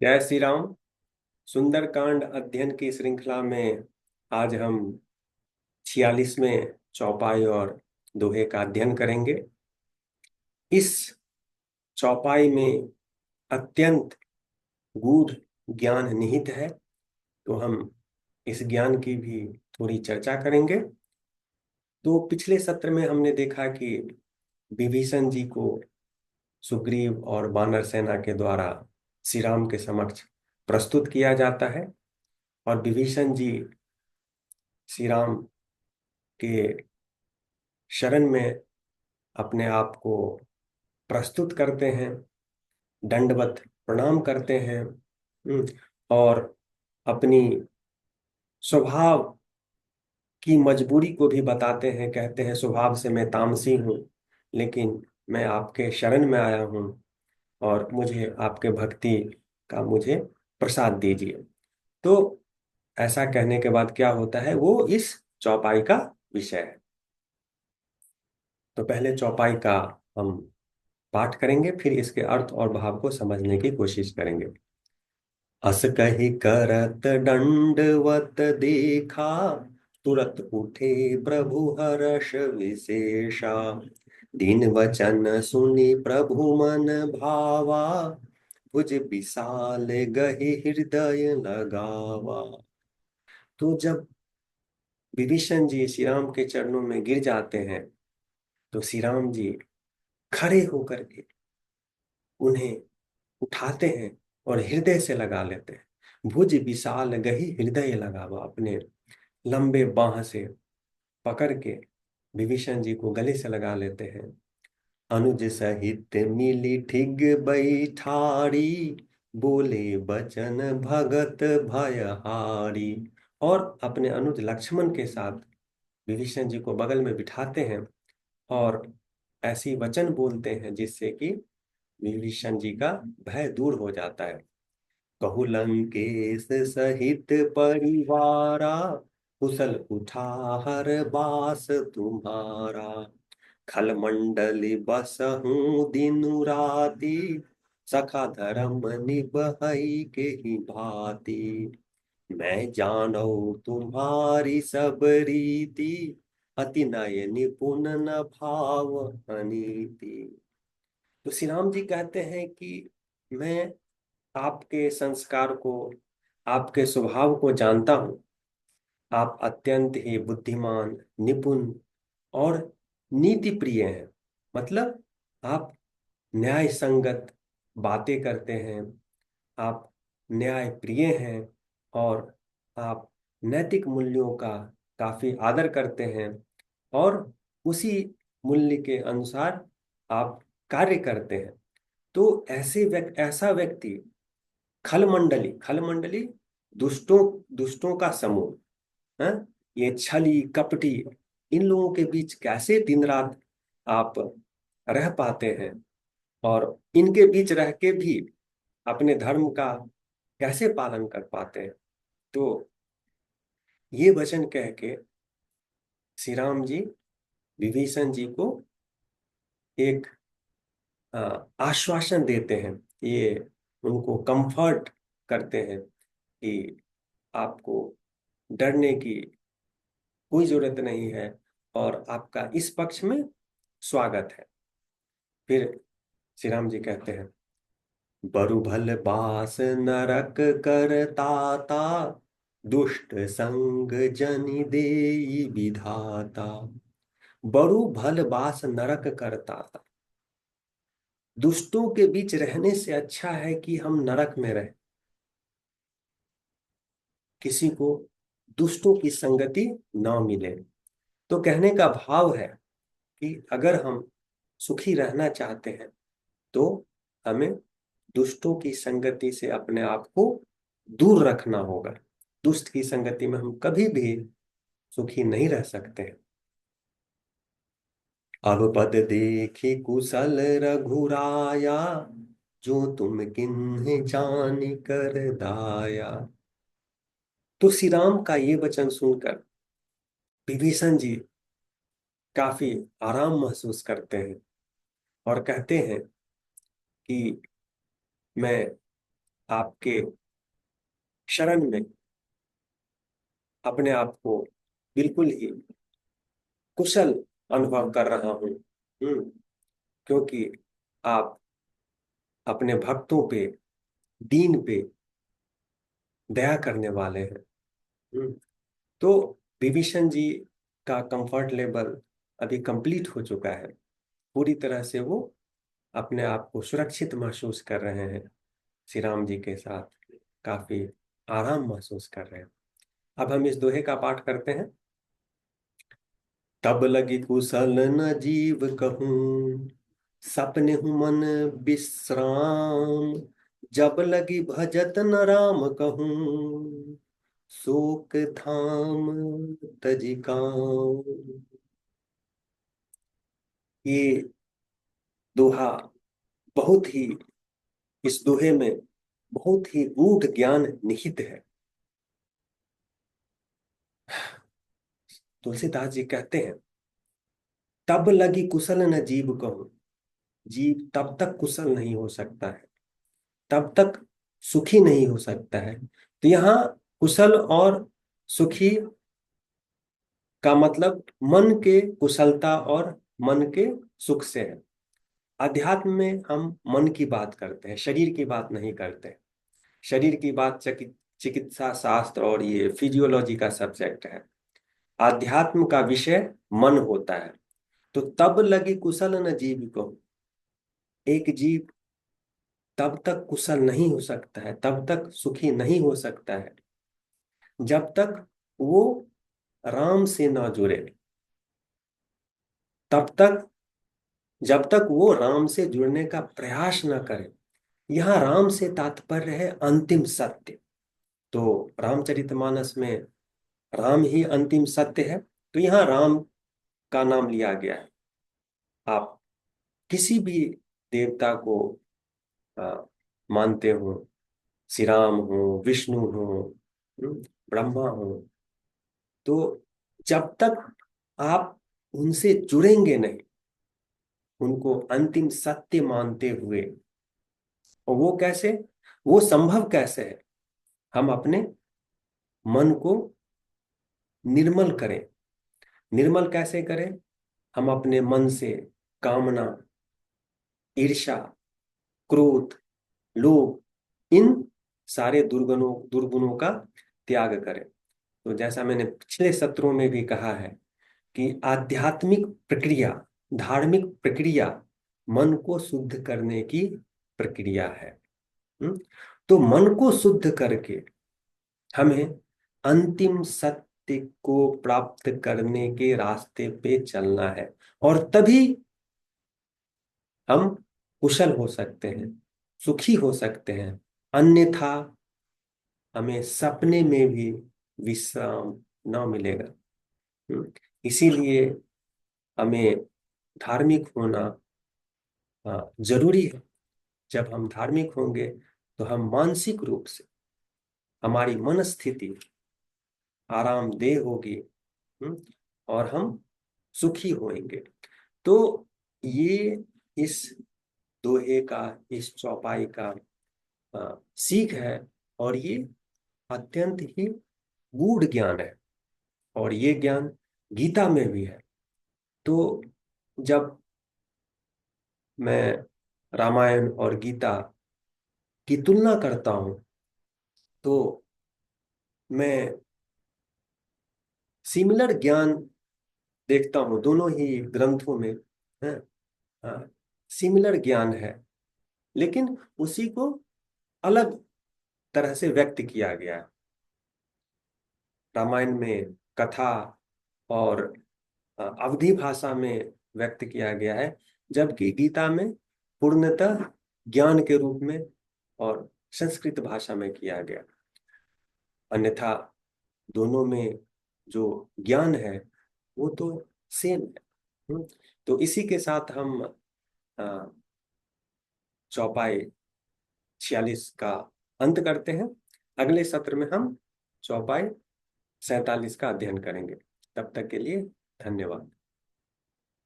जय श्री राम। सुंदरकांड अध्ययन की श्रृंखला में आज हम 46वें चौपाई और दोहे का अध्ययन करेंगे। इस चौपाई में अत्यंत गूढ़ ज्ञान निहित है, तो हम इस ज्ञान की भी थोड़ी चर्चा करेंगे। तो पिछले सत्र में हमने देखा कि विभीषण जी को सुग्रीव और वानर सेना के द्वारा श्री राम के समक्ष प्रस्तुत किया जाता है और विभीषण जी श्री राम के शरण में अपने आप को प्रस्तुत करते हैं, दंडवत प्रणाम करते हैं। और अपनी स्वभाव की मजबूरी को भी बताते हैं। कहते हैं स्वभाव से मैं तामसी हूँ, लेकिन मैं आपके शरण में आया हूँ और मुझे आपके भक्ति का मुझे प्रसाद दीजिए। तो ऐसा कहने के बाद क्या होता है, वो इस चौपाई का विषय है। तो पहले चौपाई का हम पाठ करेंगे, फिर इसके अर्थ और भाव को समझने की कोशिश करेंगे। अस कहि करत दंडवत देखा, तुरत उठे प्रभु हर्ष विशेषा। दीन वचन सुनि प्रभु मन भावा, भुज विशाल गहि हृदय लगावा। तो जब विभीषण जी श्री राम के चरणों में गिर जाते हैं, तो श्री राम जी खड़े होकर के उन्हें उठाते हैं और हृदय से लगा लेते हैं। भुज विशाल गही हृदय लगावा, अपने लंबे बाह से पकड़ के विभीषण जी को गले से लगा लेते हैं। अनुज सहित मिली ठिग बैठारी, बोले बचन भगत भयहारी। और अपने अनुज लक्ष्मण के साथ विभीषण जी को बगल में बिठाते हैं और ऐसी वचन बोलते हैं जिससे कि विभीषण जी का भय दूर हो जाता है। कहु लंकेश सहित परिवारा, कुशल उठाहर बास तुम्हारा। खलमंडली बसहूँ दिनु राती, सखा धर्म निबहई के ही भांति। मैं जानो तुम्हारी सब रीति, अति नय निपुण न भाव अनीति। तो श्री राम जी कहते हैं कि मैं आपके संस्कार को, आपके स्वभाव को जानता हूं। आप अत्यंत ही बुद्धिमान, निपुण और नीति प्रिय हैं। मतलब आप न्याय संगत बातें करते हैं, आप न्याय प्रिय हैं और आप नैतिक मूल्यों का काफी आदर करते हैं और उसी मूल्य के अनुसार आप कार्य करते हैं। तो ऐसा व्यक्ति खलमंडली, खलमंडली दुष्टों दुष्टों का समूह है। ये छली कपटी, इन लोगों के बीच कैसे दिन रात आप रह पाते हैं और इनके बीच रह के भी अपने धर्म का कैसे पालन कर पाते हैं। तो ये वचन कह के श्री राम जी विभीषण जी को एक आश्वासन देते हैं। ये उनको कंफर्ट करते हैं कि आपको डरने की कोई जरूरत नहीं है और आपका इस पक्ष में स्वागत है। फिर श्री राम जी कहते हैं, बरु भल बास नरक करताता, दुष्ट संग जनि देई विधाता। बरु भल बास नरक करताता, दुष्टों के बीच रहने से अच्छा है कि हम नरक में रहें। किसी को दुष्टों की संगति ना मिले। तो कहने का भाव है कि अगर हम सुखी रहना चाहते हैं तो हमें दुष्टों की संगति से अपने आप को दूर रखना होगा। दुष्ट की संगति में हम कभी भी सुखी नहीं रह सकते हैं। अब पद देखी कुशल रघुराया, जो तुम किन्ह जानि कर दाया। तो श्री राम का ये वचन सुनकर विभीषण जी काफी आराम महसूस करते हैं और कहते हैं कि मैं आपके शरण में अपने आप को बिल्कुल ही कुशल अनुभव कर रहा हूँ। क्योंकि आप अपने भक्तों पे, दीन पे दया करने वाले हैं। हम्म, तो विभीषण जी का कंफर्ट लेवल अभी कंप्लीट हो चुका है। पूरी तरह से वो अपने आप को सुरक्षित महसूस कर रहे हैं, श्री राम जी के साथ काफी आराम महसूस कर रहे हैं। अब हम इस दोहे का पाठ करते हैं। तब लगी कुशल न जीव कहूँ, सपने हूँ मन विश्राम। जब लगी भजत न राम कहूँ, शोक धाम तजि काम। ये दोहा बहुत ही, इस दोहे में बहुत ही गूढ़ ज्ञान निहित है। तुलसीदास जी कहते हैं, तब लगी कुशल न जीव कहूँ। जीव तब तक कुशल नहीं हो सकता है, तब तक सुखी नहीं हो सकता है। तो यहाँ कुशल और सुखी का मतलब मन के कुशलता और मन के सुख से है। अध्यात्म में हम मन की बात करते हैं, शरीर की बात नहीं करते। शरीर की बात चिकित्सा शास्त्र और ये फिजियोलॉजी का सब्जेक्ट है। आध्यात्म का विषय मन होता है। तो तब लगी कुशल न जीव को, एक जीव तब तक कुशल नहीं हो सकता है, तब तक सुखी नहीं हो सकता है, जब तक वो राम से ना जुड़े। तब तक, जब तक वो राम से जुड़ने का प्रयास ना करे। यहाँ राम से तात्पर्य है अंतिम सत्य। तो रामचरितमानस में राम ही अंतिम सत्य है, तो यहाँ राम का नाम लिया गया है। आप किसी भी देवता को आ, मानते हो, श्री राम हो, विष्णु हो, ब्रह्मा हो, तो जब तक आप उनसे जुड़ेंगे नहीं, उनको अंतिम सत्य मानते हुए, और वो कैसे, वो संभव कैसे है? हम अपने मन को निर्मल करें। निर्मल कैसे करें? हम अपने मन से कामना, ईर्ष्या, क्रोध, लोभ, इन सारे दुर्गुणों का त्याग करें। तो जैसा मैंने पिछले सत्रों में भी कहा है कि आध्यात्मिक प्रक्रिया, धार्मिक प्रक्रिया मन को शुद्ध करने की प्रक्रिया है। तो मन को शुद्ध करके हमें अंतिम सत्य को प्राप्त करने के रास्ते पे चलना है, और तभी हम कुशल हो सकते हैं, सुखी हो सकते हैं। अन्यथा हमें सपने में भी विश्राम न मिलेगा। इसीलिए हमें धार्मिक होना जरूरी है। जब हम धार्मिक होंगे तो हम मानसिक रूप से, हमारी मन स्थिति आरामदेह होगी, और हम सुखी होंगे। तो ये इस दोहे का, इस चौपाई का सीख है, और ये अत्यंत ही गूढ़ ज्ञान है, और ये ज्ञान गीता में भी है। तो जब मैं रामायण और गीता की तुलना करता हूं, तो मैं सिमिलर ज्ञान देखता हूँ दोनों ही ग्रंथों में। है, हाँ, सिमिलर ज्ञान है, लेकिन उसी को अलग तरह से व्यक्त किया गया है। रामायण में कथा और अवधी भाषा में व्यक्त किया गया है, जबकि गीता में पूर्णतः ज्ञान के रूप में और संस्कृत भाषा में किया गया। अन्यथा दोनों में जो ज्ञान है वो तो सेम है। तो इसी के साथ हम अ, चौपाई 46 का अंत करते हैं। अगले सत्र में हम चौपाई 47 का अध्ययन करेंगे। तब तक के लिए धन्यवाद।